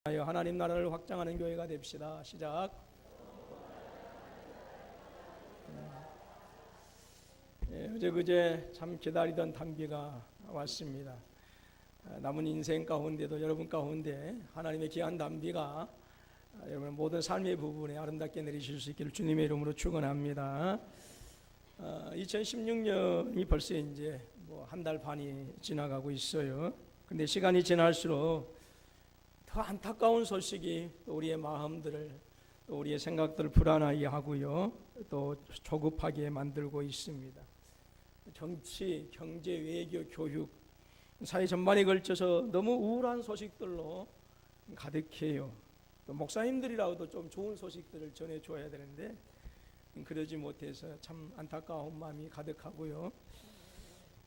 하나님 나라를 확장하는 교회가 됩시다. 시작. 어제 그제 참 기다리던 단비가 왔습니다. 남은 인생 가운데도 여러분 가운데 하나님의 귀한 단비가 여러분 모든 삶의 부분에 아름답게 내리실 수 있기를 주님의 이름으로 축원합니다. 2016년이 벌써 이제 한 달 반이 지나가고 있어요. 근데 시간이 지날수록 더 안타까운 소식이 우리의 마음들을, 우리의 생각들을 불안하게 하고요, 또 조급하게 만들고 있습니다. 정치, 경제, 외교, 교육, 사회 전반에 걸쳐서 너무 우울한 소식들로 가득해요. 또 목사님들이라도 좀 좋은 소식들을 전해줘야 되는데 그러지 못해서 참 안타까운 마음이 가득하고요.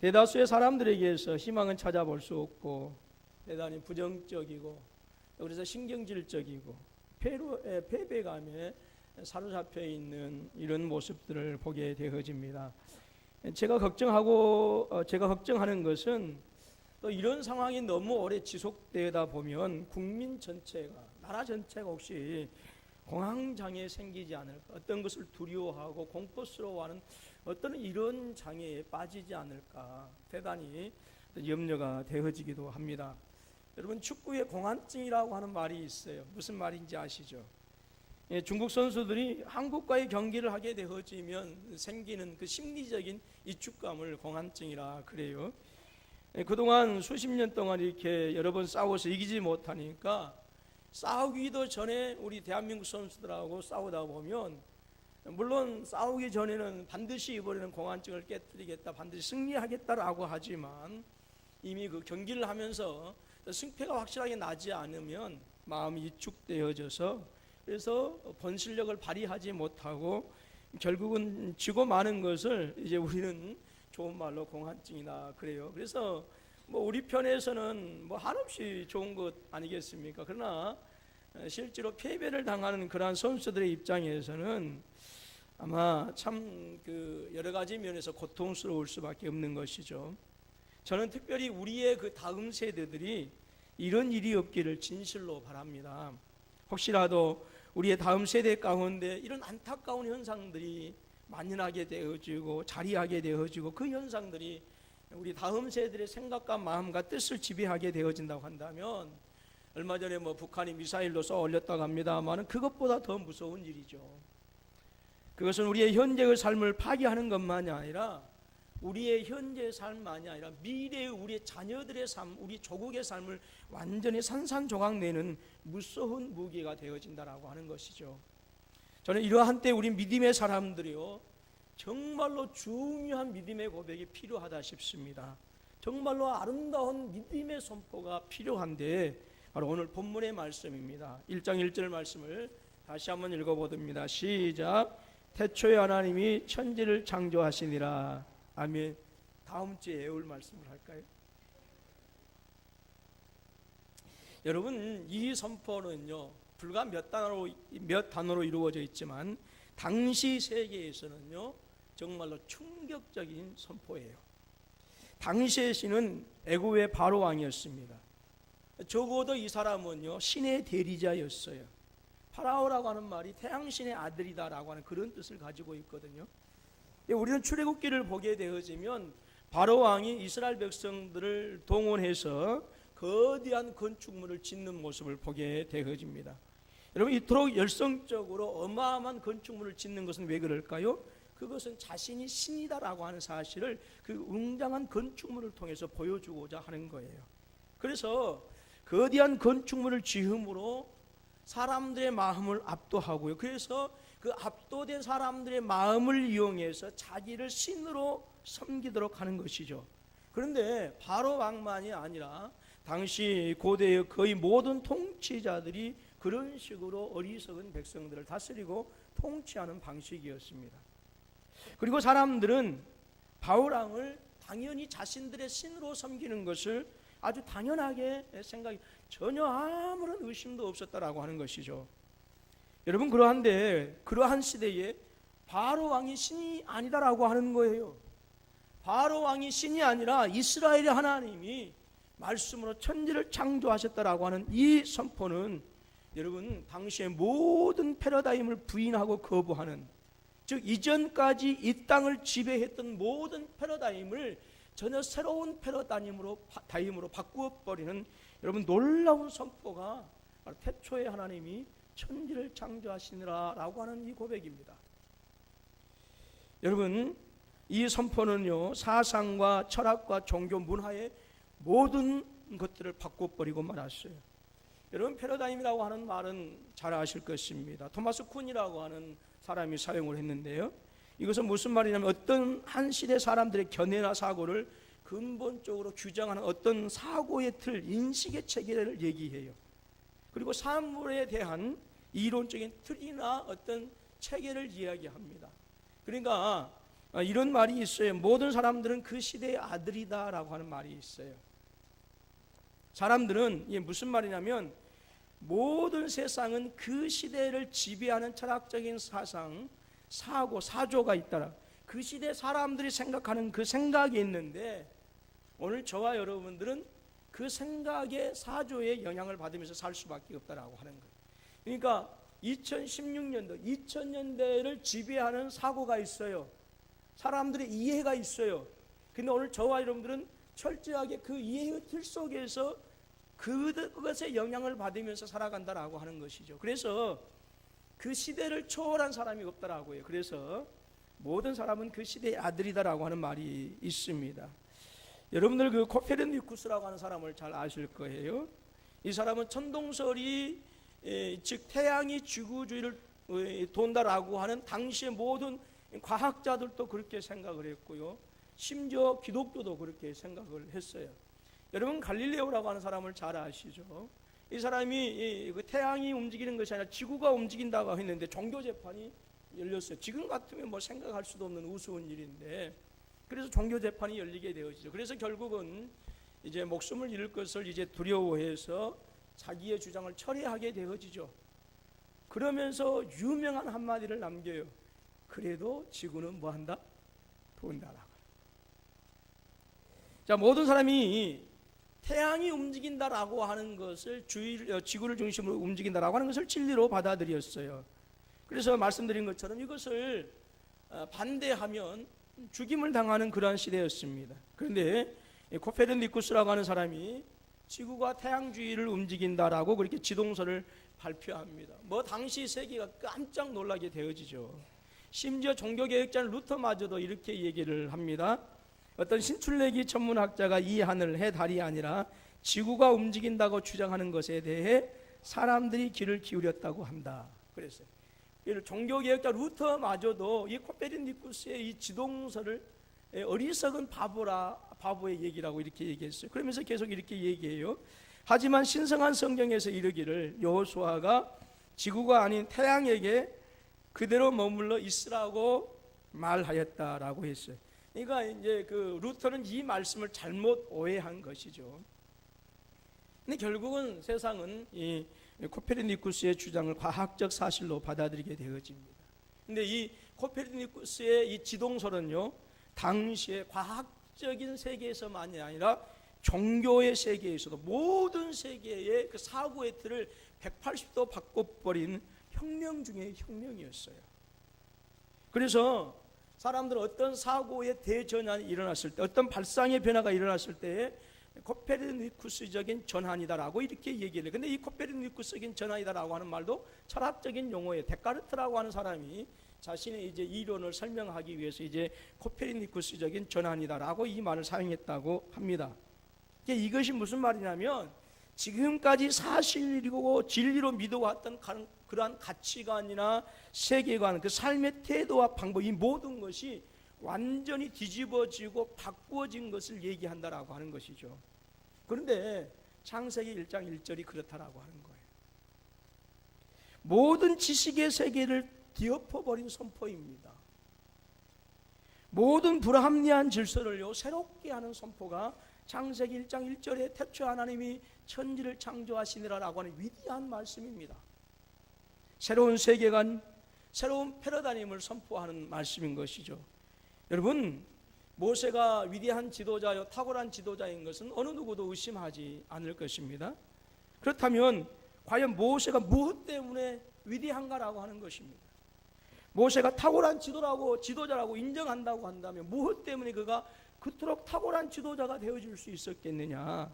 대다수의 사람들에게서 희망은 찾아볼 수 없고 대단히 부정적이고, 그래서 신경질적이고 패배감에 사로잡혀 있는 이런 모습들을 보게 되어집니다. 제가 걱정하는 것은 또 이런 상황이 너무 오래 지속되다 보면 국민 전체가, 나라 전체가 혹시 공황장애 생기지 않을까, 어떤 것을 두려워하고 공포스러워하는 어떤 이런 장애에 빠지지 않을까 대단히 염려가 되어지기도 합니다. 여러분, 축구에 공황증이라고 하는 말이 있어요. 무슨 말인지 아시죠? 중국 선수들이 한국과의 경기를 하게 되어지면 생기는 그 심리적인 이축감을 공황증이라 그래요. 그동안 수십 년 동안 이렇게 여러 번 싸워서 이기지 못하니까 싸우기도 전에 우리 대한민국 선수들하고 싸우다 보면, 물론 싸우기 전에는 반드시 이번에는 공황증을 깨뜨리겠다, 반드시 승리하겠다라고 하지만 이미 그 경기를 하면서 승패가 확실하게 나지 않으면 마음이 이축되어져서 그래서 본 실력을 발휘하지 못하고 결국은 지고 마는 것을 이제 우리는 좋은 말로 공황증이다 그래요. 그래서 우리 편에서는 한없이 좋은 것 아니겠습니까? 그러나 실제로 패배를 당하는 그러한 선수들의 입장에서는 아마 참 여러 가지 면에서 고통스러울 수밖에 없는 것이죠. 저는 특별히 우리의 그 다음 세대들이 이런 일이 없기를 진실로 바랍니다. 혹시라도 우리의 다음 세대 가운데 이런 안타까운 현상들이 만연하게 되어지고 자리하게 되어지고 그 현상들이 우리 다음 세대의 생각과 마음과 뜻을 지배하게 되어진다고 한다면, 얼마 전에 북한이 미사일로 쏘아 올렸다고 합니다만 그것보다 더 무서운 일이죠. 그것은 우리의 현재의 삶을 파괴하는 것만이 아니라 우리의 현재의 삶만이 아니라 미래의 우리의 자녀들의 삶, 우리 조국의 삶을 완전히 산산조각 내는 무서운 무기가 되어진다라고 하는 것이죠. 저는 이러한 때 우리 믿음의 사람들이요, 정말로 중요한 믿음의 고백이 필요하다 싶습니다. 정말로 아름다운 믿음의 선포가 필요한데 바로 오늘 본문의 말씀입니다. 1장 1절 말씀을 다시 한번 읽어보듭니다. 시작. 태초에 하나님이 천지를 창조하시니라. 아멘. 다음 주에 애울 말씀을 할까요? 여러분, 이 선포는요 불과 몇 단어로 이루어져 있지만 당시 세계에서는요 정말로 충격적인 선포예요. 당시의 신은 애굽의 바로 왕이었습니다. 적어도 이 사람은요 신의 대리자였어요. 파라오라고 하는 말이 태양신의 아들이다라고 하는 그런 뜻을 가지고 있거든요. 우리는 출애굽기를 보게 되어지면 바로 왕이 이스라엘 백성들을 동원해서 거대한 건축물을 짓는 모습을 보게 되어집니다. 여러분, 이토록 열성적으로 어마어마한 건축물을 짓는 것은 왜 그럴까요? 그것은 자신이 신이다라고 하는 사실을 그 웅장한 건축물을 통해서 보여주고자 하는 거예요. 그래서 거대한 건축물을 지음으로 사람들의 마음을 압도하고요, 그래서 그 압도된 사람들의 마음을 이용해서 자기를 신으로 섬기도록 하는 것이죠. 그런데 바로 왕만이 아니라 당시 고대의 거의 모든 통치자들이 그런 식으로 어리석은 백성들을 다스리고 통치하는 방식이었습니다. 그리고 사람들은 바울왕을 당연히 자신들의 신으로 섬기는 것을 아주 당연하게 생각이, 전혀 아무런 의심도 없었다라고 하는 것이죠. 여러분, 그러한 시대에 바로 왕이 신이 아니다라고 하는 거예요. 바로 왕이 신이 아니라 이스라엘의 하나님이 말씀으로 천지를 창조하셨다라고 하는 이 선포는 여러분 당시의 모든 패러다임을 부인하고 거부하는, 즉 이전까지 이 땅을 지배했던 모든 패러다임을 전혀 새로운 패러다임으로 바꾸어 버리는 여러분 놀라운 선포가 바로 태초에 하나님이 천지를 창조하시니라라고 하는 이 고백입니다. 여러분 이 선포는요 사상과 철학과 종교 문화의 모든 것들을 바꿔버리고 말았어요. 여러분 패러다임이라고 하는 말은 잘 아실 것입니다. 토마스 쿤이라고 하는 사람이 사용을 했는데요, 이것은 무슨 말이냐면 어떤 한 시대 사람들의 견해나 사고를 근본적으로 규정하는 어떤 사고의 틀, 인식의 체계를 얘기해요. 그리고 사물에 대한 이론적인 틀이나 어떤 체계를 이야기합니다. 그러니까 이런 말이 있어요. 모든 사람들은 그 시대의 아들이다라고 하는 말이 있어요. 사람들은 이게 무슨 말이냐면 모든 세상은 그 시대를 지배하는 철학적인 사상, 사고, 사조가 있더라. 그 시대 사람들이 생각하는 그 생각이 있는데 오늘 저와 여러분들은 그 생각의 사조의 영향을 받으면서 살 수밖에 없다라고 하는 거예요. 그러니까 2016년도, 2000년대를 지배하는 사고가 있어요. 사람들의 이해가 있어요. 근데 오늘 저와 여러분들은 철저하게 그 이해의 틀 속에서 그것의 영향을 받으면서 살아간다라고 하는 것이죠. 그래서 그 시대를 초월한 사람이 없다라고요. 그래서 모든 사람은 그 시대의 아들이다라고 하는 말이 있습니다. 여러분들 그 코페르니쿠스라고 하는 사람을 잘 아실 거예요. 이 사람은 천동설이 즉 태양이 지구주위를 돈다라고 하는 당시의 모든 과학자들도 그렇게 생각을 했고요. 심지어 기독교도 그렇게 생각을 했어요. 여러분 갈릴레오라고 하는 사람을 잘 아시죠? 이 사람이 그 태양이 움직이는 것이 아니라 지구가 움직인다고 했는데 종교 재판이 열렸어요. 지금 같으면 뭐 생각할 수도 없는 우스운 일인데 그래서 종교 재판이 열리게 되어지죠. 그래서 결국은 이제 목숨을 잃을 것을 이제 두려워해서 자기의 주장을 철회하게 되어지죠. 그러면서 유명한 한마디를 남겨요. 그래도 지구는 뭐한다? 돈다라고. 자, 모든 사람이 태양이 움직인다라고 하는 것을 지구를 중심으로 움직인다라고 하는 것을 진리로 받아들였어요. 그래서 말씀드린 것처럼 이것을 반대하면 죽임을 당하는 그러한 시대였습니다. 그런데 코페르니쿠스라고 하는 사람이 지구가 태양 주위를 움직인다라고 그렇게 지동설을 발표합니다. 뭐 당시 세계가 깜짝 놀라게 되어지죠. 심지어 종교개혁자 루터마저도 이렇게 얘기를 합니다. 어떤 신출내기 천문학자가 이 하늘, 해, 달이 아니라 지구가 움직인다고 주장하는 것에 대해 사람들이 귀를 기울였다고 한다. 그랬어요. 종교개혁자 루터마저도 이 코페르니쿠스의 이 지동설을 어리석은 바보의 얘기라고 이렇게 얘기했어요. 그러면서 계속 이렇게 얘기해요. 하지만 신성한 성경에서 이르기를 여호수아가 지구가 아닌 태양에게 그대로 머물러 있으라고 말하였다라고 했어요. 그러니까 이제 그 루터는 이 말씀을 잘못 오해한 것이죠. 근데 결국은 세상은 이 코페르니쿠스의 주장을 과학적 사실로 받아들이게 되어집니다. 근데 이 코페르니쿠스의 이 지동설은요, 당시의 과학적인 세계에서만이 아니라 종교의 세계에서도 모든 세계의 그 사고의 틀을 180도 바꿔버린 혁명 중의 혁명이었어요. 그래서 사람들은 어떤 사고의 대전환이 일어났을 때, 어떤 발상의 변화가 일어났을 때 코페르니쿠스적인 전환이다라고 이렇게 얘기를 해요. 근데 이 코페르니쿠스적인 전환이다라고 하는 말도 철학적인 용어예요. 데카르트라고 하는 사람이 자신의 이제 이론을 설명하기 위해서 이제 코페르니쿠스적인 전환이다라고 이 말을 사용했다고 합니다. 이것이 무슨 말이냐면 지금까지 사실이고 진리로 믿어왔던 그러한 가치관이나 세계관, 그 삶의 태도와 방법, 이 모든 것이 완전히 뒤집어지고 바꾸어진 것을 얘기한다라고 하는 것이죠. 그런데 창세기 1장 1절이 그렇다라고 하는 거예요. 모든 지식의 세계를 뒤엎어버린 선포입니다. 모든 불합리한 질서를요 새롭게 하는 선포가 창세기 1장 1절에 태초 하나님이 천지를 창조하시니라라고 하는 위대한 말씀입니다. 새로운 세계관, 새로운 패러다임을 선포하는 말씀인 것이죠. 여러분, 모세가 위대한 지도자요 탁월한 지도자인 것은 어느 누구도 의심하지 않을 것입니다. 그렇다면 과연 모세가 무엇 때문에 위대한가라고 하는 것입니다. 모세가 탁월한 지도자라고 인정한다고 한다면 무엇 때문에 그가 그토록 탁월한 지도자가 되어줄 수 있었겠느냐.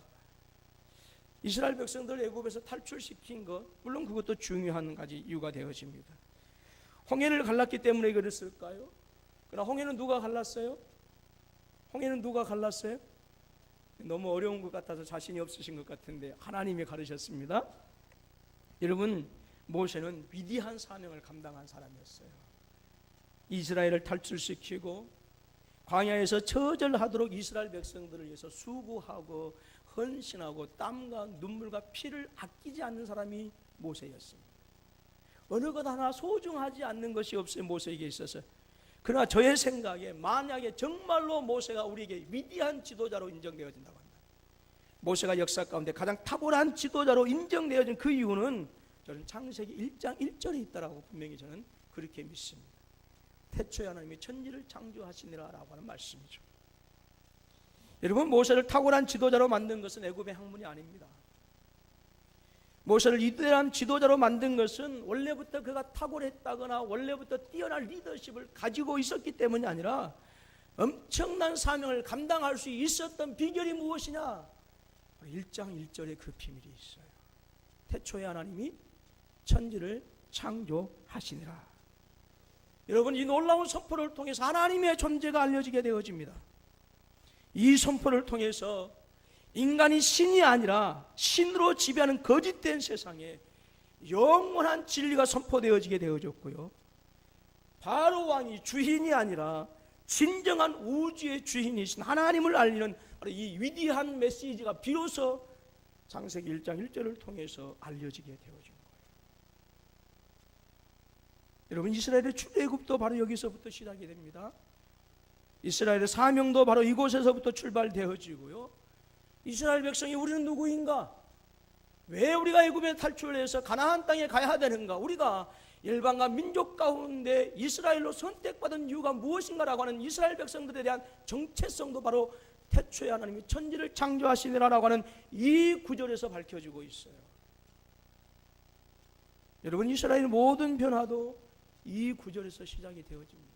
이스라엘 백성들 애굽에서 탈출시킨 것, 물론 그것도 중요한 가지 이유가 되어집니다. 홍해를 갈랐기 때문에 그랬을까요? 그러나 홍해는 누가 갈랐어요? 홍해는 누가 갈랐어요? 너무 어려운 것 같아서 자신이 없으신 것 같은데 하나님이 가르셨습니다. 여러분, 모세는 위대한 사명을 감당한 사람이었어요. 이스라엘을 탈출시키고 광야에서 처절하도록 이스라엘 백성들을 위해서 수고하고 헌신하고 땀과 눈물과 피를 아끼지 않는 사람이 모세였습니다. 어느 것 하나 소중하지 않는 것이 없어요, 모세에게 있어서. 그러나 저의 생각에 만약에 정말로 모세가 우리에게 위대한 지도자로 인정되어진다고 한다, 모세가 역사 가운데 가장 탁월한 지도자로 인정되어진 그 이유는 저는 창세기 1장 1절에 있다라고 분명히 저는 그렇게 믿습니다. 태초에 하나님이 천지를 창조하시니라라고 하는 말씀이죠. 여러분, 모세를 탁월한 지도자로 만든 것은 애굽의 학문이 아닙니다. 모세를 위대한 지도자로 만든 것은 원래부터 그가 탁월했다거나 원래부터 뛰어난 리더십을 가지고 있었기 때문이 아니라 엄청난 사명을 감당할 수 있었던 비결이 무엇이냐? 1장 1절에 그 비밀이 있어요. 태초에 하나님이 천지를 창조하시니라. 여러분, 이 놀라운 선포를 통해서 하나님의 존재가 알려지게 되어집니다. 이 선포를 통해서 인간이 신이 아니라 신으로 지배하는 거짓된 세상에 영원한 진리가 선포되어지게 되어졌고요, 바로 왕이 주인이 아니라 진정한 우주의 주인이신 하나님을 알리는 이 위대한 메시지가 비로소 창세기 1장 1절을 통해서 알려지게 되어진 거예요. 여러분, 이스라엘의 출애굽도 바로 여기서부터 시작이 됩니다. 이스라엘의 사명도 바로 이곳에서부터 출발되어지고요, 이스라엘 백성이 우리는 누구인가? 왜 우리가 애굽에 탈출해서 가나안 땅에 가야 되는가? 우리가 열방과 민족 가운데 이스라엘로 선택받은 이유가 무엇인가라고 하는 이스라엘 백성들에 대한 정체성도 바로 태초에 하나님이 천지를 창조하시니라라고 하는 이 구절에서 밝혀지고 있어요. 여러분, 이스라엘의 모든 변화도 이 구절에서 시작이 되어집니다.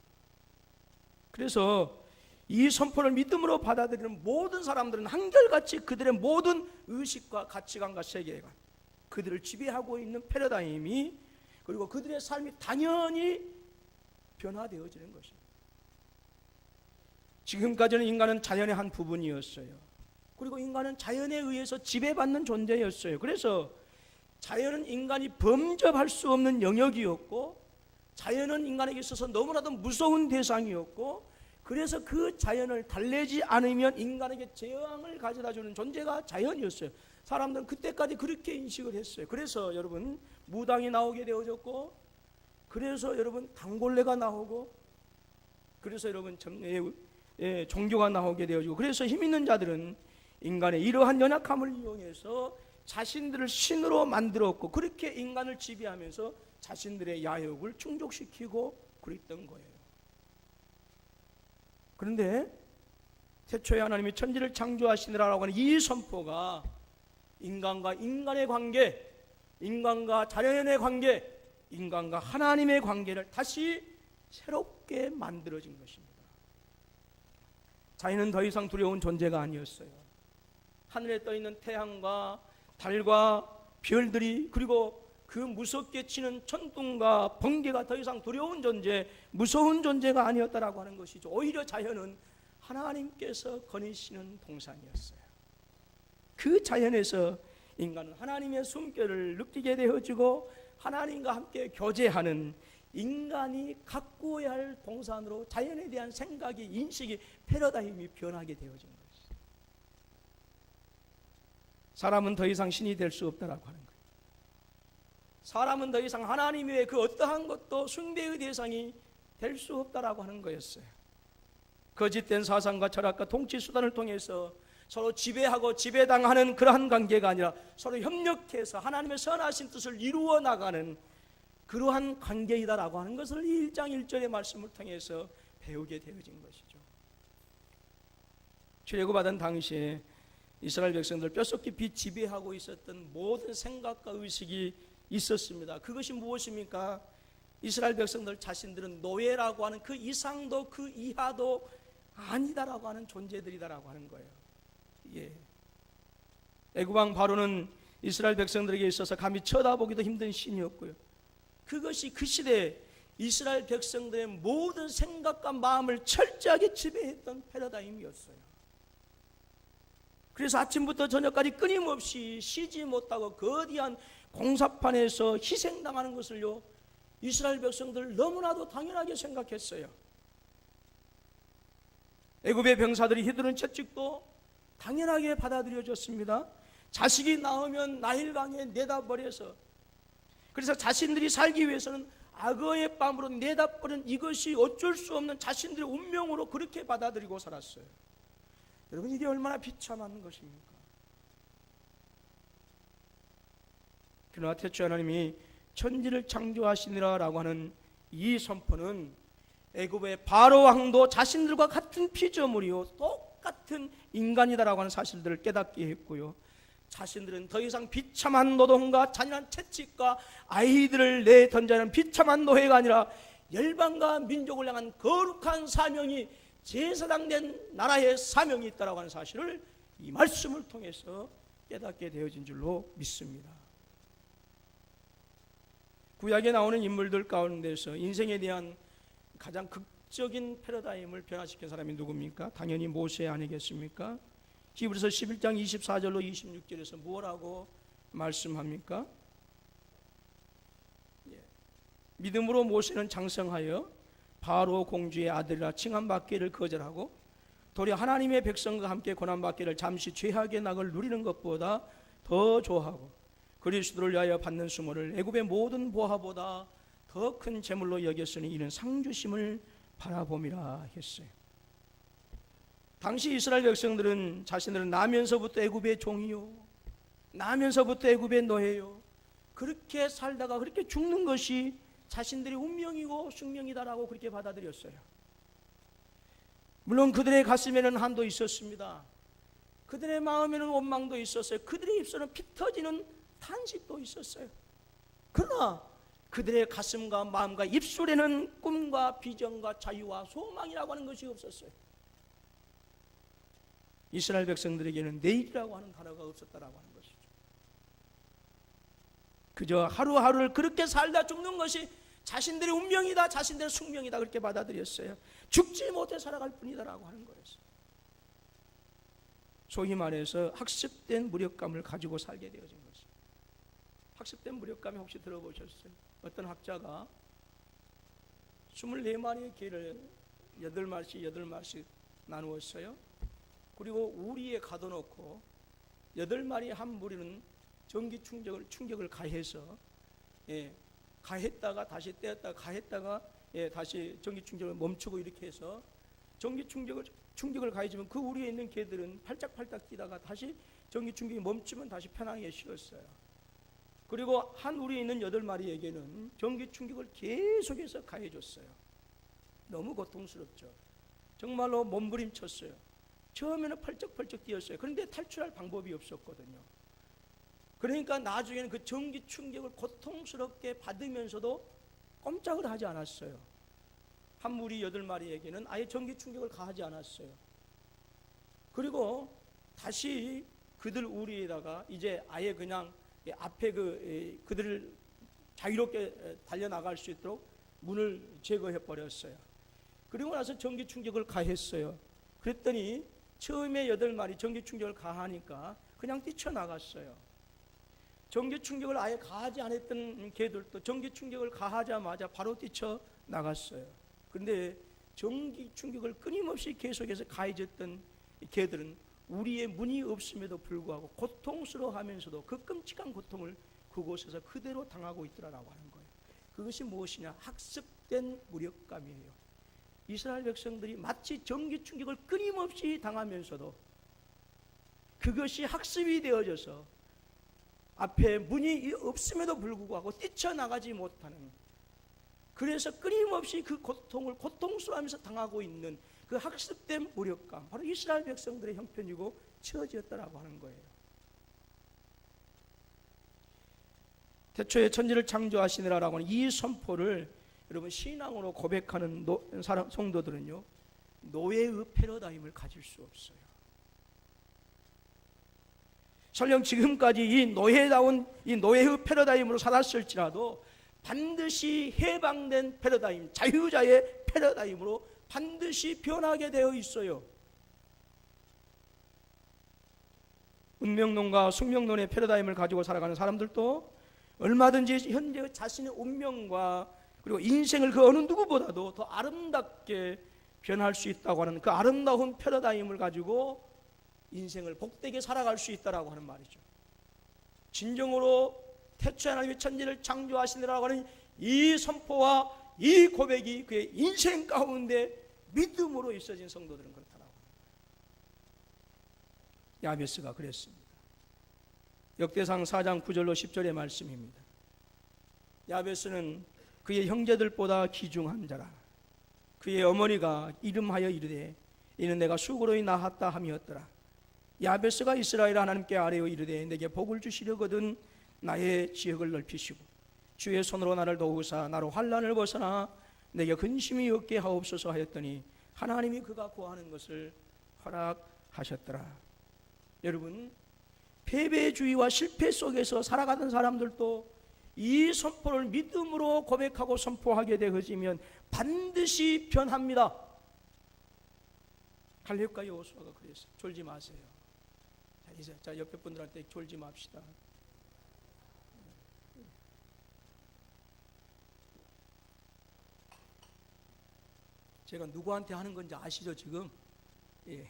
그래서 이 선포를 믿음으로 받아들이는 모든 사람들은 한결같이 그들의 모든 의식과 가치관과 세계관, 그들을 지배하고 있는 패러다임이, 그리고 그들의 삶이 당연히 변화되어지는 것입니다. 지금까지는 인간은 자연의 한 부분이었어요. 그리고 인간은 자연에 의해서 지배받는 존재였어요. 그래서 자연은 인간이 범접할 수 없는 영역이었고, 자연은 인간에게 있어서 너무나도 무서운 대상이었고, 그래서 그 자연을 달래지 않으면 인간에게 재앙을 가져다주는 존재가 자연이었어요. 사람들은 그때까지 그렇게 인식을 했어요. 그래서 여러분, 무당이 나오게 되어졌고, 그래서 여러분 단골레가 나오고, 그래서 여러분 종교가 나오게 되어지고, 그래서 힘 있는 자들은 인간의 이러한 연약함을 이용해서 자신들을 신으로 만들었고, 그렇게 인간을 지배하면서 자신들의 야욕을 충족시키고 그랬던 거예요. 그런데 태초에 하나님이 천지를 창조하시느라라고 하는 이 선포가 인간과 인간의 관계, 인간과 자연의 관계, 인간과 하나님의 관계를 다시 새롭게 만들어진 것입니다. 자연은 더 이상 두려운 존재가 아니었어요. 하늘에 떠 있는 태양과 달과 별들이, 그리고 그 무섭게 치는 천둥과 번개가 더 이상 두려운 존재, 무서운 존재가 아니었다라고 하는 것이죠. 오히려 자연은 하나님께서 거니시는 동산이었어요. 그 자연에서 인간은 하나님의 숨결을 느끼게 되어지고, 하나님과 함께 교제하는, 인간이 가꾸어야 할 동산으로 자연에 대한 생각이, 인식이, 패러다임이 변하게 되어진 것이죠. 사람은 더 이상 신이 될 수 없다라고 하는 거예요. 사람은 더 이상 하나님 외에 그 어떠한 것도 숭배의 대상이 될 수 없다라고 하는 거였어요. 거짓된 사상과 철학과 통치 수단을 통해서 서로 지배하고 지배당하는 그러한 관계가 아니라 서로 협력해서 하나님의 선하신 뜻을 이루어 나가는 그러한 관계이다라고 하는 것을 이 1장 1절의 말씀을 통해서 배우게 되어진 것이죠. 출애굽하던 당시에 이스라엘 백성들 뼛속 깊이 지배하고 있었던 모든 생각과 의식이 있었습니다. 그것이 무엇입니까? 이스라엘 백성들 자신들은 노예라고 하는 그 이상도 그 이하도 아니다라고 하는 존재들이다라고 하는 거예요. 예. 애굽왕 바로는 이스라엘 백성들에게 있어서 감히 쳐다보기도 힘든 신이었고요. 그것이 그 시대에 이스라엘 백성들의 모든 생각과 마음을 철저하게 지배했던 패러다임이었어요. 그래서 아침부터 저녁까지 끊임없이 쉬지 못하고 거대한 공사판에서 희생당하는 것을요, 이스라엘 백성들 너무나도 당연하게 생각했어요. 애굽의 병사들이 휘두른 채찍도 당연하게 받아들여졌습니다. 자식이 나오면 나일강에 내다버려서, 그래서 자신들이 살기 위해서는 악어의 뺨으로 내다버린 이것이 어쩔 수 없는 자신들의 운명으로 그렇게 받아들이고 살았어요. 여러분, 이게 얼마나 비참한 것입니까? 그러나 태초 하나님이 천지를 창조하시니라라고 하는 이 선포는 애굽의 바로 왕도 자신들과 같은 피조물이요 똑같은 인간이다라고 하는 사실들을 깨닫게 했고요, 자신들은 더 이상 비참한 노동과 잔인한 채찍과 아이들을 내던지는 비참한 노예가 아니라 열방과 민족을 향한 거룩한 사명이 제사장된 나라의 사명이 있다라고 하는 사실을 이 말씀을 통해서 깨닫게 되어진 줄로 믿습니다. 구약에 나오는 인물들 가운데서 인생에 대한 가장 극적인 패러다임을 변화시킨 사람이 누굽니까? 당연히 모세 아니겠습니까? 히브리서 11장 24절로 26절에서 뭐라고 말씀합니까? 믿음으로 모세는 장성하여 바로 공주의 아들이라 칭함받기를 거절하고 도리어 하나님의 백성과 함께 고난받기를 잠시 죄악의 낙을 누리는 것보다 더 좋아하고 그리스도를 위하여 받는 수모를 애굽의 모든 보화보다 더 큰 재물로 여겼으니 이는 상주심을 바라봄이라 했어요. 당시 이스라엘 백성들은 자신들은 나면서부터 애굽의 종이요, 나면서부터 애굽의 노예요, 그렇게 살다가 그렇게 죽는 것이 자신들의 운명이고 숙명이다라고 그렇게 받아들였어요. 물론 그들의 가슴에는 한도 있었습니다. 그들의 마음에는 원망도 있었어요. 그들의 입술은 피 터지는 탄식도 있었어요. 그러나 그들의 가슴과 마음과 입술에는 꿈과 비전과 자유와 소망이라고 하는 것이 없었어요. 이스라엘 백성들에게는 내일이라고 하는 단어가 없었다라고 하는 것이죠. 그저 하루하루를 그렇게 살다 죽는 것이 자신들의 운명이다, 자신들의 숙명이다 그렇게 받아들였어요. 죽지 못해 살아갈 뿐이다라고 하는 거였어요. 소위 말해서 학습된 무력감을 가지고 살게 되어진 것이죠. 학습된 무력감이 혹시 들어보셨어요? 어떤 학자가 24마리의 개를 8마리씩 나누었어요. 그리고 우리에 가둬놓고 8마리 한 무리는 전기 충격을 가해서 가했다가 다시 떼었다가 가했다가 다시 전기 충격을 멈추고 이렇게 해서 전기 충격을 가해주면 그 우리에 있는 개들은 팔짝팔짝 뛰다가 다시 전기 충격이 멈추면 다시 편하게 쉬었어요. 그리고 한 우리에 있는 8마리에게는 전기 충격을 계속해서 가해줬어요. 너무 고통스럽죠. 정말로 몸부림쳤어요. 처음에는 펄쩍펄쩍 뛰었어요. 그런데 탈출할 방법이 없었거든요. 그러니까 나중에는 그 전기 충격을 고통스럽게 받으면서도 꼼짝을 하지 않았어요. 한 무리 8마리에게는 아예 전기 충격을 가하지 않았어요. 그리고 다시 그들 우리에다가 이제 아예 그냥 앞에 그들을 자유롭게 달려나갈 수 있도록 문을 제거해 버렸어요. 그리고 나서 전기 충격을 가했어요. 그랬더니 처음에 8마리 전기 충격을 가하니까 그냥 뛰쳐나갔어요. 전기 충격을 아예 가하지 않았던 개들도 전기 충격을 가하자마자 바로 뛰쳐나갔어요. 그런데 전기 충격을 끊임없이 계속해서 가해졌던 개들은 우리의 문이 없음에도 불구하고 고통스러워하면서도 그 끔찍한 고통을 그곳에서 그대로 당하고 있더라라고 하는 거예요. 그것이 무엇이냐? 학습된 무력감이에요. 이스라엘 백성들이 마치 전기 충격을 끊임없이 당하면서도 그것이 학습이 되어져서 앞에 문이 없음에도 불구하고 뛰쳐나가지 못하는, 그래서 끊임없이 그 고통을 고통스러워하면서 당하고 있는 그 학습된 무력감, 바로 이스라엘 백성들의 형편이고 처지였다라고 하는 거예요. 태초에 천지를 창조하시느라라고 하는 이 선포를 여러분 신앙으로 고백하는 성도들은요, 노예의 패러다임을 가질 수 없어요. 설령 지금까지 이 노예다운 이 노예의 패러다임으로 살았을지라도 반드시 해방된 패러다임, 자유자의 패러다임으로 반드시 변하게 되어 있어요. 운명론과 숙명론의 패러다임을 가지고 살아가는 사람들도 얼마든지 현재 자신의 운명과 그리고 인생을 그 어느 누구보다도 더 아름답게 변할 수 있다고 하는 그 아름다운 패러다임을 가지고 인생을 복되게 살아갈 수 있다라고 하는 말이죠. 진정으로 태초에 하나님이 천지를 창조하시느라고 하는 이 선포와 이 고백이 그의 인생 가운데 믿음으로 있어진 성도들은 그렇다라고 합니다. 야베스가 그랬습니다. 역대상 4장 9절로 10절의 말씀입니다. 야베스는 그의 형제들보다 귀중한 자라. 그의 어머니가 이름하여 이르되 이는 내가 수고로이 낳았다 함이었더라. 야베스가 이스라엘 하나님께 아뢰어 이르되 내게 복을 주시려거든 나의 지역을 넓히시고 주의 손으로 나를 도우사 나로 환난을 벗어나 내게 근심이 없게 하옵소서 하였더니 하나님이 그가 구하는 것을 허락하셨더라. 여러분, 패배주의와 실패 속에서 살아가던 사람들도 이 선포를 믿음으로 고백하고 선포하게 되어지면 반드시 변합니다. 갈렙과 여호수아가 그랬어요. 졸지 마세요. 자, 옆에 분들한테 졸지 맙시다. 제가 누구한테 하는 건지 아시죠 지금? 예.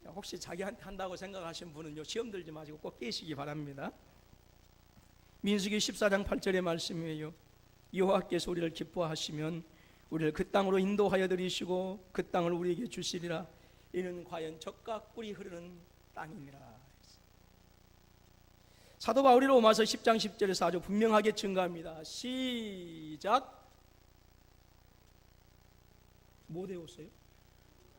혹시 자기한테 한다고 생각하시는 분은요, 시험 들지 마시고 꼭 깨시기 바랍니다. 민수기 14장 8절의 말씀이에요. 여호와께서 우리를 기뻐하시면 우리를 그 땅으로 인도하여 들이시고 그 땅을 우리에게 주시리라. 이는 과연 젖과 꿀이 흐르는 땅이니라. 사도 바울이 로마서 10장 10절에서 아주 분명하게 증거합니다. 시작. 못 외웠어요?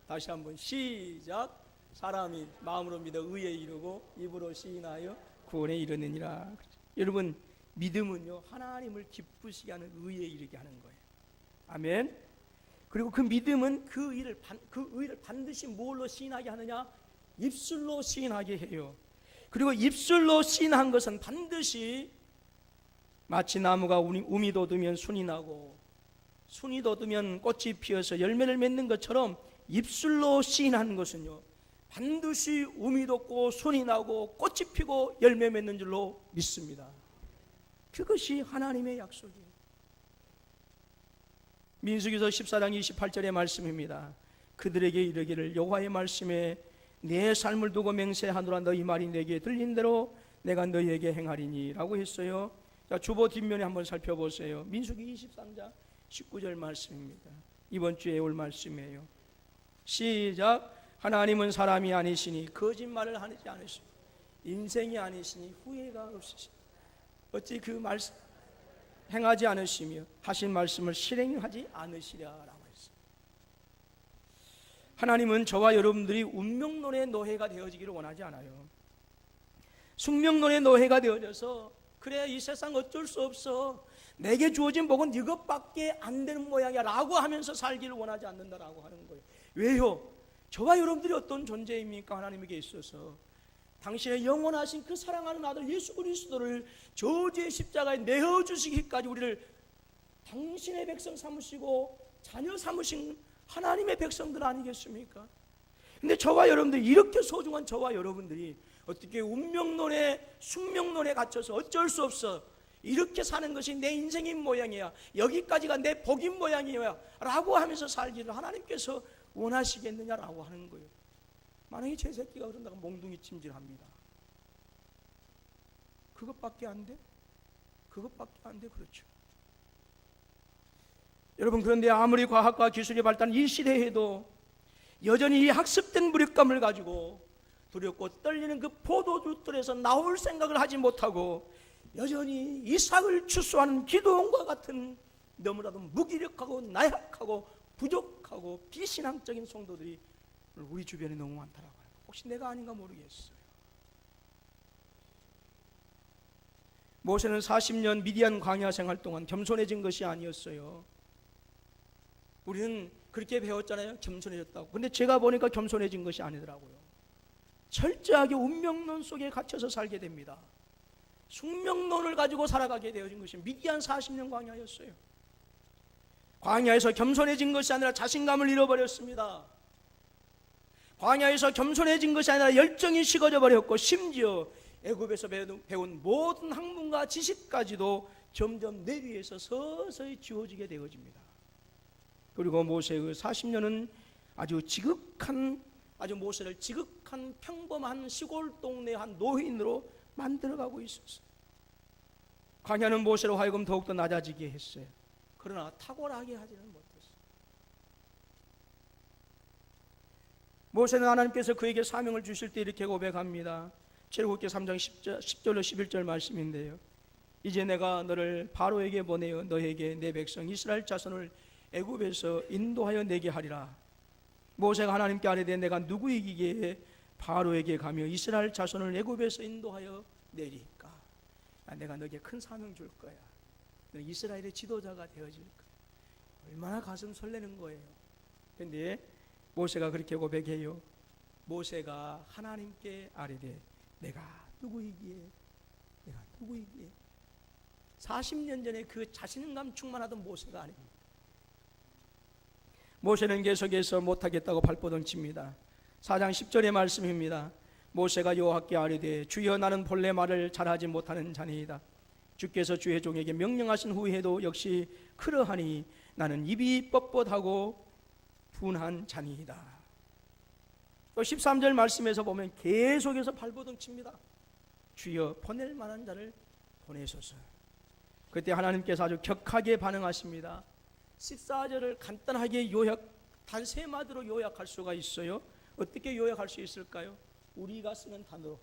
다시 한번 시작. 사람이 마음으로 믿어 의에 이르고 입으로 시인하여 구원에 이르느니라. 여러분, 믿음은요 하나님을 기쁘시게 하는 의에 이르게 하는 거예요. 아멘. 그리고 그 믿음은 그 의를 반드시 뭘로 시인하게 하느냐? 입술로 시인하게 해요. 그리고 입술로 시인한 것은 반드시 마치 나무가 우미 돋으면 순이 나고 순이 돋으면 꽃이 피어서 열매를 맺는 것처럼 입술로 시인하는 것은요 반드시 우미 돋고 순이 나고 꽃이 피고 열매 맺는 줄로 믿습니다. 그것이 하나님의 약속이에요. 민수기서 14장 28절의 말씀입니다. 그들에게 이르기를 여호와의 말씀에 내 삶을 두고 맹세하노라. 너희 말이 내게 들린 대로 내가 너희에게 행하리니 라고 했어요. 자, 주보 뒷면에 한번 살펴보세요. 민수기 23장 19절 말씀입니다. 이번 주에 올 말씀이에요. 시작. 하나님은 사람이 아니시니 거짓말을 하지 않으시고 인생이 아니시니 후회가 없으시니 어찌 그 말씀 행하지 않으시며 하신 말씀을 실행하지 않으시랴라고 했어요. 하나님은 저와 여러분들이 운명론의 노예가 되어지기를 원하지 않아요. 숙명론의 노예가 되어져서 그래 이 세상 어쩔 수 없어 내게 주어진 복은 이것밖에 안 되는 모양이야 라고 하면서 살기를 원하지 않는다라고 하는 거예요. 왜요? 저와 여러분들이 어떤 존재입니까? 하나님에게 있어서 당신의 영원하신 그 사랑하는 아들 예수 그리스도를 저주의 십자가에 내어주시기까지 우리를 당신의 백성 삼으시고 자녀 삼으신 하나님의 백성들 아니겠습니까? 근데 저와 여러분들이 이렇게 소중한 저와 여러분들이 어떻게 운명론에 숙명론에 갇혀서 어쩔 수 없어 이렇게 사는 것이 내 인생인 모양이야 여기까지가 내 복인 모양이야 라고 하면서 살기를 하나님께서 원하시겠느냐라고 하는 거예요. 만약에 제 새끼가 그런다고 몽둥이 찜질합니다. 그것밖에 안 돼? 그것밖에 안 돼. 그렇죠. 여러분, 그런데 아무리 과학과 기술이 발달한 이 시대에도 여전히 이 학습된 무력감을 가지고 두렵고 떨리는 그 포도주들에서 나올 생각을 하지 못하고 여전히 이삭을 추수하는 기도원과 같은 너무나도 무기력하고 나약하고 부족하고 비신앙적인 성도들이 우리 주변에 너무 많더라고요. 혹시 내가 아닌가 모르겠어요. 모세는 40년 미디안 광야 생활 동안 겸손해진 것이 아니었어요. 우리는 그렇게 배웠잖아요. 겸손해졌다고. 근데 제가 보니까 겸손해진 것이 아니더라고요. 철저하게 운명론 속에 갇혀서 살게 됩니다. 숙명론을 가지고 살아가게 되어진 것이 미디안 40년 광야였어요. 광야에서 겸손해진 것이 아니라 자신감을 잃어버렸습니다. 광야에서 겸손해진 것이 아니라 열정이 식어져 버렸고, 심지어 애굽에서 배운 모든 학문과 지식까지도 점점 내 위에서 서서히 지워지게 되어집니다. 그리고 모세의 40년은 아주 모세를 지극한 평범한 시골 동네 한 노인으로 만들어가고 있었어요. 광야는 모세로 하여금 더욱더 낮아지게 했어요. 그러나 탁월하게 하지는 못했어요. 모세는 하나님께서 그에게 사명을 주실 때 이렇게 고백합니다. 출애굽기 3장 10절로 11절 말씀인데요. 이제 내가 너를 바로에게 보내어 너에게 내 백성 이스라엘 자손을 애굽에서 인도하여 내게 하리라. 모세가 하나님께 아뢰되 내가 누구이기에 바로에게 가며 이스라엘 자손을 애굽에서 인도하여 내리까? 내가 너에게 큰 사명 줄 거야. 너 이스라엘의 지도자가 되어질 거야. 얼마나 가슴 설레는 거예요. 그런데 모세가 그렇게 고백해요. 모세가 하나님께 아뢰되 내가 누구이기에 40년 전에 그 자신감 충만하던 모세가 아닙니다. 모세는 계속해서 못하겠다고 발버둥칩니다. 4장 10절의 말씀입니다. 모세가 여호와께 아뢰되 주여 나는 본래 말을 잘하지 못하는 자니이다. 주께서 주의 종에게 명령하신 후에도 역시 그러하니 나는 입이 뻣뻣하고 둔한 자니이다. 또 13절 말씀에서 보면 계속해서 발버둥칩니다. 주여 보낼 만한 자를 보내소서. 그때 하나님께서 아주 격하게 반응하십니다. 14절을 간단하게 단 세 마디로 요약할 수가 있어요. 어떻게 요약할 수 있을까요? 우리가 쓰는 단어로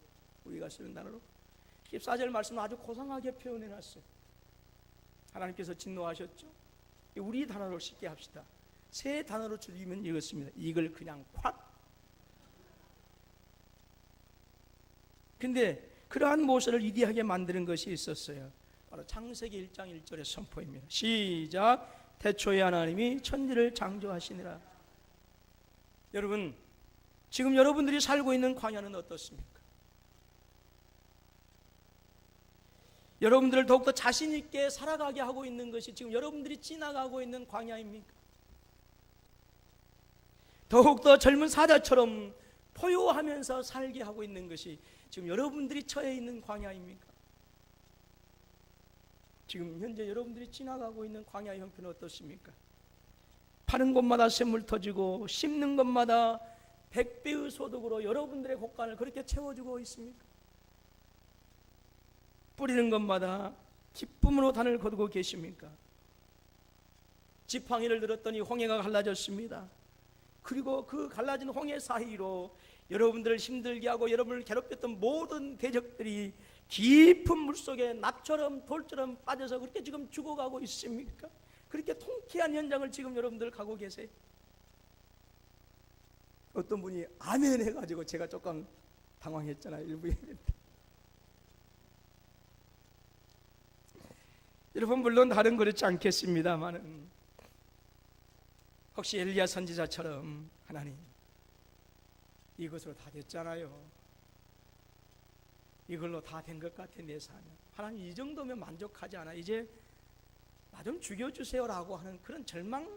14절 말씀은 아주 고상하게 표현해놨어요. 하나님께서 진노하셨죠. 우리 단어로 쉽게 합시다. 세 단어로 줄이면 이렇습니다. 이걸 그냥 확. 근데 그러한 모세를 위대하게 만드는 것이 있었어요. 바로 창세기 1장 1절의 선포입니다. 시작. 태초에 하나님이 천지를 창조하시니라. 여러분, 지금 여러분들이 살고 있는 광야는 어떻습니까? 여러분들을 더욱더 자신 있게 살아가게 하고 있는 것이 지금 여러분들이 지나가고 있는 광야입니까? 더욱더 젊은 사자처럼 포효하면서 살게 하고 있는 것이 지금 여러분들이 처해 있는 광야입니까? 지금 현재 여러분들이 지나가고 있는 광야의 형편은 어떻습니까? 파는 곳마다 샘물 터지고 심는 곳마다 100배의 소득으로 여러분들의 곳간을 그렇게 채워주고 있습니까? 뿌리는 것마다 기쁨으로 단을 거두고 계십니까? 지팡이를 들었더니 홍해가 갈라졌습니다. 그리고 그 갈라진 홍해 사이로 여러분들을 힘들게 하고 여러분을 괴롭혔던 모든 대적들이 깊은 물속에 납처럼 돌처럼 빠져서 그렇게 지금 죽어가고 있습니까? 그렇게 통쾌한 현장을 지금 여러분들 가고 계세요. 어떤 분이 아멘 해가지고 제가 조금 당황했잖아요. 일부 예배 때. 여러분 물론 다른 그렇지 않겠습니다만 혹시 엘리야 선지자처럼 하나님 이것으로 다 됐잖아요. 이걸로 다 된 것 같은 내 삶. 하나님 이 정도면 만족하지 않아. 이제 나 좀 죽여주세요라고 하는 그런 절망의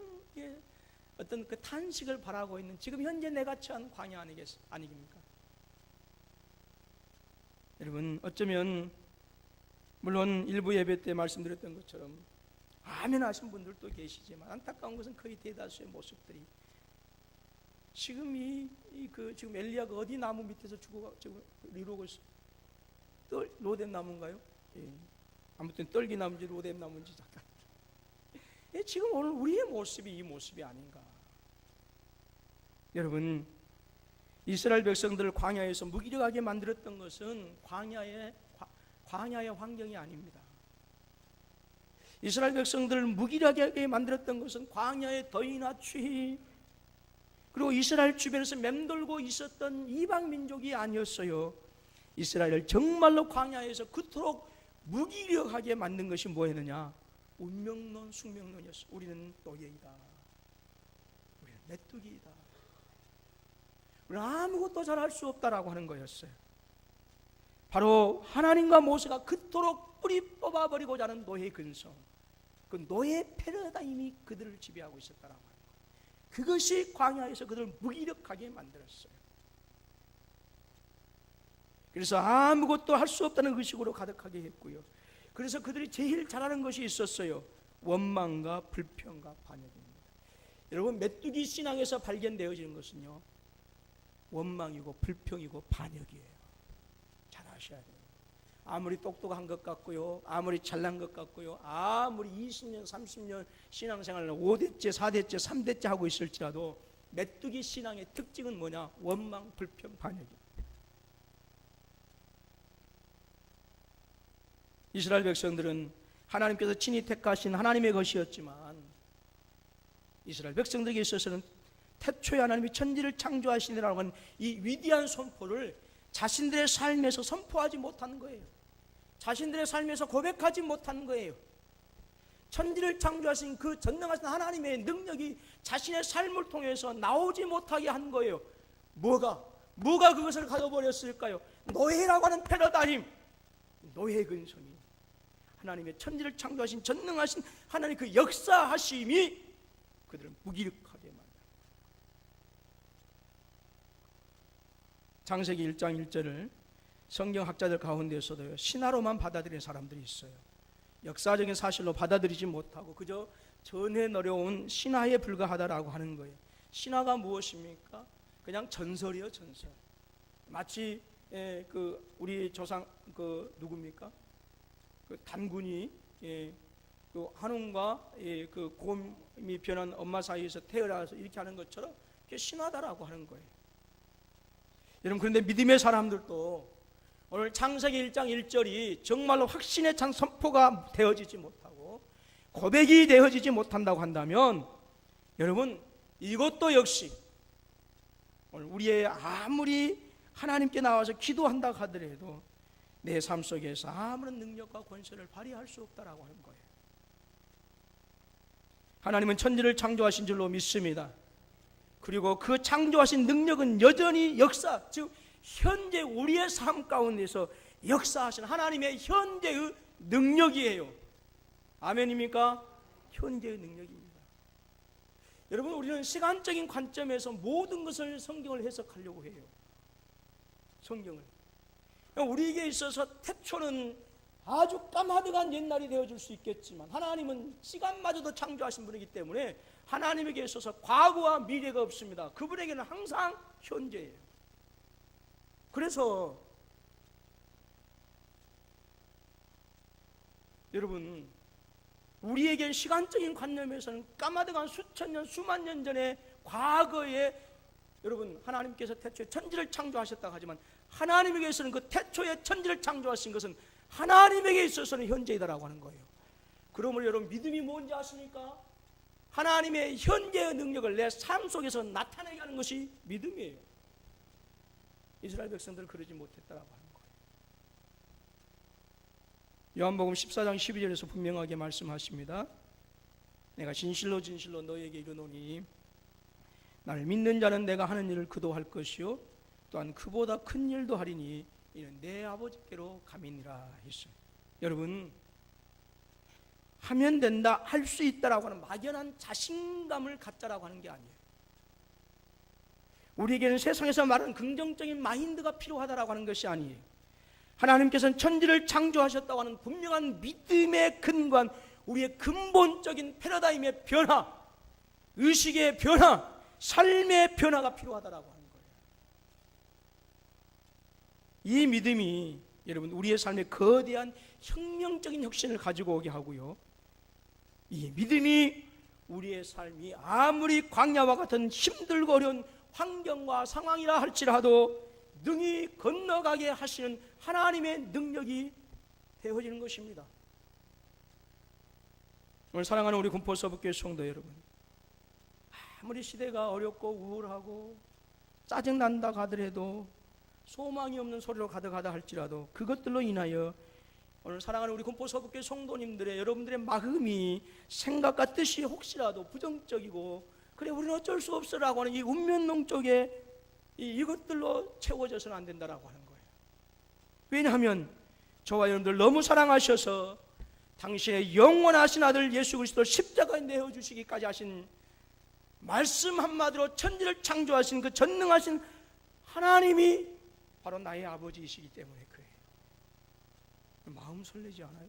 어떤 그 탄식을 바라고 있는 지금 현재 내가 처한 광야 아니겠습니까? 여러분 어쩌면 물론 일부 예배 때 말씀드렸던 것처럼 아멘 하신 분들도 계시지만 안타까운 것은 거의 대다수의 모습들이 지금 지금 엘리야가 어디 나무 밑에서 지금 이러고 있어요. 로뎀 나무인가요? 예. 아무튼 떨기 나무인지 로뎀 나무인지 잠깐. 예, 지금 오늘 우리의 모습이 이 모습이 아닌가. 여러분 이스라엘 백성들을 광야에서 무기력하게 만들었던 것은 광야의 환경이 아닙니다. 이스라엘 백성들을 무기력하게 만들었던 것은 광야의 더위나 추위, 그리고 이스라엘 주변에서 맴돌고 있었던 이방 민족이 아니었어요. 이스라엘을 정말로 광야에서 그토록 무기력하게 만든 것이 뭐였느냐? 운명론, 숙명론이었어요. 우리는 노예이다, 우리는 메뚜기이다, 우리는 아무것도 잘할 수 없다라고 하는 거였어요. 바로 하나님과 모세가 그토록 뿌리 뽑아버리고자 하는 노예 근성, 그 노예 패러다임이 그들을 지배하고 있었다라고 하는 거예요. 그것이 광야에서 그들을 무기력하게 만들었어요. 그래서 아무것도 할 수 없다는 의식으로 가득하게 했고요. 그래서 그들이 제일 잘하는 것이 있었어요. 원망과 불평과 반역입니다. 여러분, 메뚜기 신앙에서 발견되어지는 것은요, 원망이고 불평이고 반역이에요. 잘 아셔야 돼요. 아무리 똑똑한 것 같고요, 아무리 잘난 것 같고요, 아무리 20년 30년 신앙생활을 5대째 4대째 3대째 하고 있을지라도 메뚜기 신앙의 특징은 뭐냐? 원망, 불평, 반역이에요. 이스라엘 백성들은 하나님께서 친히 택하신 하나님의 것이었지만, 이스라엘 백성들에게 있어서는 태초에 하나님이 천지를 창조하시느라고 하는 이 위대한 선포를 자신들의 삶에서 선포하지 못하는 거예요. 자신들의 삶에서 고백하지 못하는 거예요. 천지를 창조하신 그 전능하신 하나님의 능력이 자신의 삶을 통해서 나오지 못하게 한 거예요. 뭐가 그것을 가져버렸을까요? 노예라고 하는 패러다임, 노예 근성이 하나님의 천지를 창조하신 전능하신 하나님 그 역사하심이 그들을 무기력하게 만들어요. 창세기 1장 1절을 성경학자들 가운데서도 신화로만 받아들이는 사람들이 있어요. 역사적인 사실로 받아들이지 못하고 그저 전해 내려온 신화에 불과하다라고 하는 거예요. 신화가 무엇입니까? 그냥 전설이요, 전설. 마치 그 우리 조상 그 누굽니까? 그 단군이 그 한웅과 그 곰이 변한 엄마 사이에서 태어나서 이렇게 하는 것처럼 그게 신화다라고 하는 거예요. 여러분, 그런데 믿음의 사람들도 오늘 창세기 1장 1절이 정말로 확신의 선포가 되어지지 못하고 고백이 되어지지 못한다고 한다면, 여러분, 이것도 역시 오늘 우리의 아무리 하나님께 나와서 기도한다 하더라도 내 삶 속에서 아무런 능력과 권세를 발휘할 수 없다라고 하는 거예요. 하나님은 천지를 창조하신 줄로 믿습니다. 그리고 그 창조하신 능력은 여전히 역사, 즉 현재 우리의 삶 가운데서 역사하신 하나님의 현재의 능력이에요. 아멘입니까? 현재의 능력입니다. 여러분, 우리는 시간적인 관점에서 모든 것을 성경을 해석하려고 해요. 성경을. 우리에게 있어서 태초는 아주 까마득한 옛날이 되어줄 수 있겠지만, 하나님은 시간마저도 창조하신 분이기 때문에 하나님에게 있어서 과거와 미래가 없습니다. 그분에게는 항상 현재예요. 그래서 여러분, 우리에게 시간적인 관념에서는 까마득한 수천 년, 수만 년 전에 과거에 여러분 하나님께서 태초에 천지를 창조하셨다고 하지만, 하나님에게서는 그 태초에 천지를 창조하신 것은 하나님에게 있어서는 현재이다라고 하는 거예요. 그러므로 여러분, 믿음이 뭔지 아십니까? 하나님의 현재의 능력을 내 삶 속에서 나타내게 하는 것이 믿음이에요. 이스라엘 백성들은 그러지 못했다라고 하는 거예요. 요한복음 14장 12절에서 분명하게 말씀하십니다. 내가 진실로 진실로 너희에게 이르노니 나를 믿는 자는 내가 하는 일을 그도 할 것이요 또한 그보다 큰 일도 하리니 이는 내 아버지께로 감이니라 했어요. 여러분, 하면 된다, 할 수 있다라고 하는 막연한 자신감을 갖자라고 하는 게 아니에요. 우리에게는 세상에서 말하는 긍정적인 마인드가 필요하다라고 하는 것이 아니에요. 하나님께서는 천지를 창조하셨다고 하는 분명한 믿음의 근간, 우리의 근본적인 패러다임의 변화, 의식의 변화, 삶의 변화가 필요하다라고 하는 거예요. 이 믿음이 여러분 우리의 삶에 거대한 혁명적인 혁신을 가지고 오게 하고요, 이 믿음이 우리의 삶이 아무리 광야와 같은 힘들고 어려운 환경과 상황이라 할지라도 능히 건너가게 하시는 하나님의 능력이 되어지는 것입니다. 오늘 사랑하는 우리 군포서북교회 성도 여러분, 아무리 시대가 어렵고 우울하고 짜증난다 하더라도, 소망이 없는 소리로 가득하다 할지라도, 그것들로 인하여 오늘 사랑하는 우리 군포서북교회 성도님들의, 여러분들의 마음이 생각과 뜻이 혹시라도 부정적이고, 그래 우리는 어쩔 수 없어라고 하는 이 운면론 쪽에 이것들로 채워져서는 안 된다라고 하는 거예요. 왜냐하면 저와 여러분들 너무 사랑하셔서 당신의 영원하신 아들 예수 그리스도를 십자가에 내어주시기까지 하신, 말씀 한마디로 천지를 창조하신 그 전능하신 하나님이 바로 나의 아버지이시기 때문에 그래요. 마음 설레지 않아요?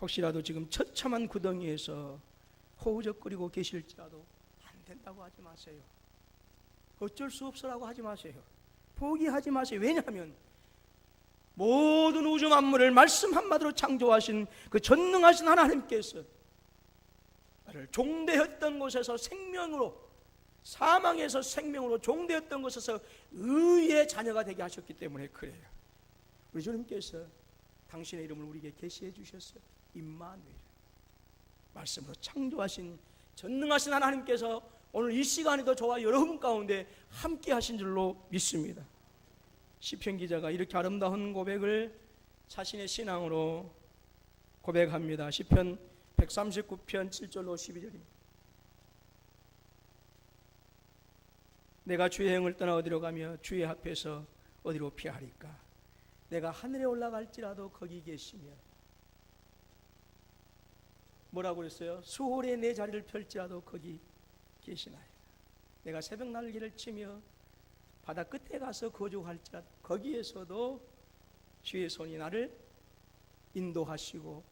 혹시라도 지금 처참한 구덩이에서 허우적거리고 계실지라도 안 된다고 하지 마세요. 어쩔 수 없어라고 하지 마세요. 포기하지 마세요. 왜냐하면 모든 우주 만물을 말씀 한마디로 창조하신 그 전능하신 하나님께서 나를 종되었던 곳에서 생명으로, 사망에서 생명으로 종되었던 곳에서 의의 자녀가 되게 하셨기 때문에 그래요. 우리 주님께서 당신의 이름을 우리에게 계시해 주셨어요. 임마누엘, 말씀으로 창조하신 전능하신 하나님께서 오늘 이 시간에도 저와 여러분 가운데 함께 하신 줄로 믿습니다. 시편 기자가 이렇게 아름다운 고백을 자신의 신앙으로 고백합니다. 시편 139편 7절로 12절입니다. 내가 주의 행을 떠나 어디로 가며 주의 앞에서 어디로 피하리까? 내가 하늘에 올라갈지라도 거기 계시며, 뭐라고 그랬어요? 수월에 내 자리를 펼지라도 거기 계시나이다. 내가 새벽 날개를 치며 바다 끝에 가서 거주할지라도 거기에서도 주의 손이 나를 인도하시고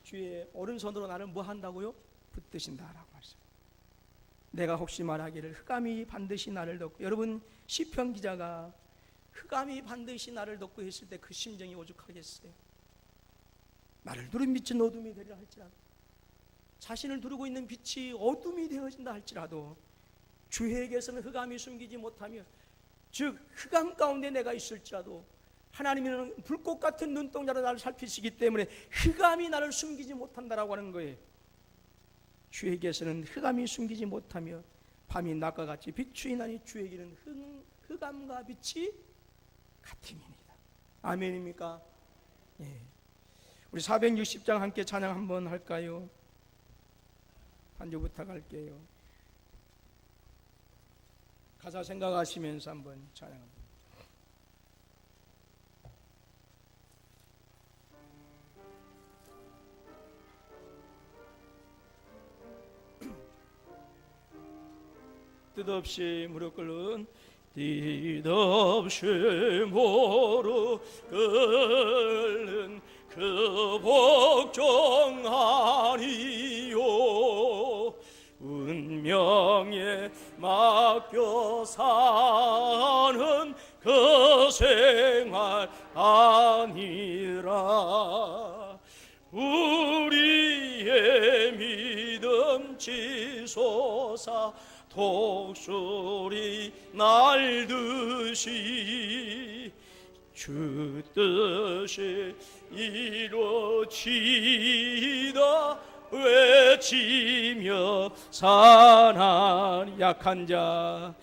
주의 오른손으로 나를 뭐 한다고요? 붙드신다라고 말씀합니다. 내가 혹시 말하기를 흑암이 반드시 나를 덮고, 여러분 시편 기자가 흑암이 반드시 나를 덮고 했을 때 그 심정이 오죽하겠어요? 나를 두른 빛은 어둠이 되리라 할지라도, 자신을 두르고 있는 빛이 어둠이 되어진다 할지라도 주에게서는 흑암이 숨기지 못하며, 즉 흑암 가운데 내가 있을지라도 하나님은 불꽃 같은 눈동자로 나를 살피시기 때문에 흑암이 나를 숨기지 못한다라고 하는 거예요. 주에게서는 흑암이 숨기지 못하며 밤이 낮과 같이 비추이나니 주에게는 흑암과 빛이 같음이니이다. 아멘입니까? 예. 우리 460장 함께 찬양 한번 할까요? 반주 부탁할게요. 가사 생각하시면서 한번 찬양합니다. 뜻없이 무릎 꿇는, 뜻없이 무릎 꿇는 그 복종 아니요, 운명에 맡겨 사는 그 생활 아니라, 우리의 믿음 치솟아 독수리 날듯이 주 뜻이 이루어지다 외치며 사는 약한 자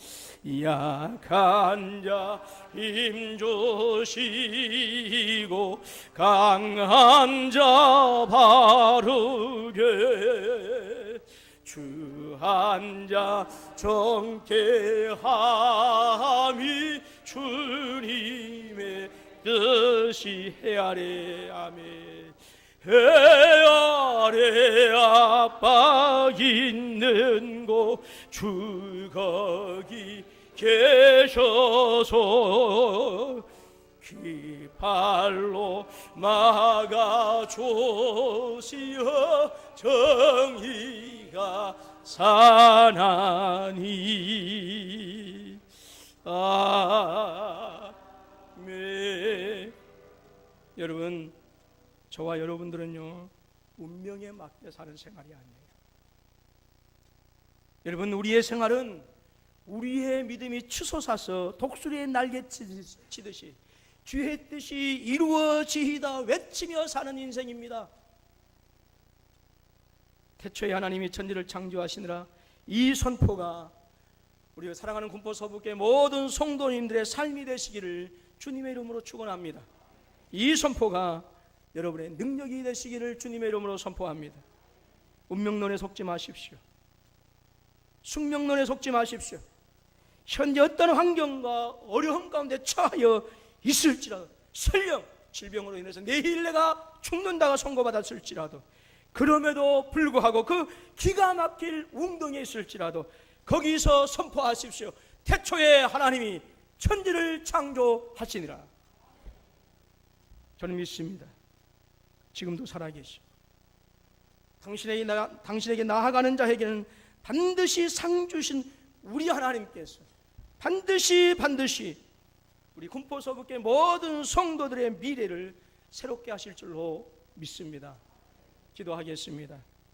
힘주시고 강한 자 바르게 주 한 자 정케함이 주님의 뜻이 헤아래. 아멘. 헤아래 압박 있는 곳 주 거기 계셔서 깃발로 막아주시어 정의가 사나니. 아멘. 여러분, 저와 여러분들은요 운명에 맡겨 사는 생활이 아니에요. 여러분, 우리의 생활은 우리의 믿음이 치솟아서 독수리의 날개 치듯이 주의 뜻이 이루어지이다 외치며 사는 인생입니다. 태초에 하나님이 천지를 창조하시느라 이 선포가 우리가 사랑하는 군포 서북교회 모든 성도님들의 삶이 되시기를 주님의 이름으로 축원합니다. 이 선포가 여러분의 능력이 되시기를 주님의 이름으로 선포합니다. 운명론에 속지 마십시오. 숙명론에 속지 마십시오. 현재 어떤 환경과 어려움 가운데 처하여 있을지라도, 설령 질병으로 인해서 내일 내가 죽는다가 선고받았을지라도, 그럼에도 불구하고 그 기가 막힐 웅덩이에 있을지라도 거기서 선포하십시오. 태초에 하나님이 천지를 창조하시니라. 저는 믿습니다. 지금도 살아계시오. 당신에게 나아가는 자에게는 반드시 상 주신 우리 하나님께서 반드시 우리 군포서북교회 모든 성도들의 미래를 새롭게 하실 줄로 믿습니다. 기도하겠습니다.